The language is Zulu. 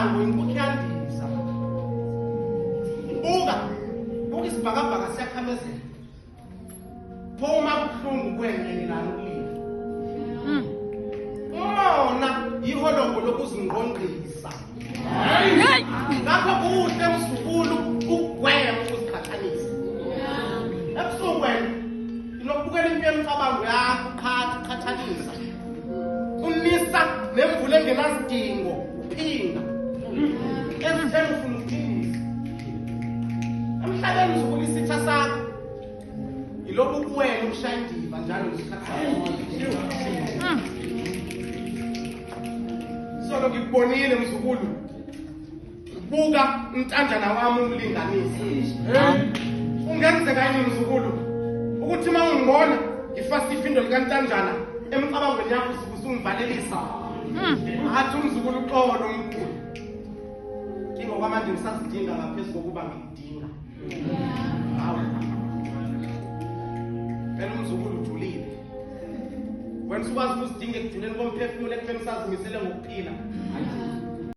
isango inkukhu yandisa. Buka isibhakabhaka siyakhamezela. Phuma ubuhlungu kwengelelana ukulila. Umona iholongo lokuzingqongqisa. Ngakho kuhle msukulu ukugwema ukuzikhathalisa. Ebusuku wena inokubukela into yemicabango yakho ukhathalisa. Unisa nemvula engenasidingo uphinga. Ezitheni ufuna ukuphindisa. Emhlabeni msukulu isitha sakho. Yilokhu kuwena ushaya indiva njalo ngesikhathi sakho. Solo ngikubonile mzukulu. Buka umntanjana wami umlinganisi. Ungenzeka yini mzukulu? Ukuthi uma ungibona ngifasa ifindo likaNtanjana emcabangweni yakho usungivalelisa. Athi umzukulu uxolo omkhulu. Ingoba manje ngisazidinga ngaphezulu kokuba ngikudinga. Hawu. Phela umzukulu ujulile. Wena ukwazi ukuzidinga ekujuleni komphefumulo ekufeni sazimisele ngokuphila.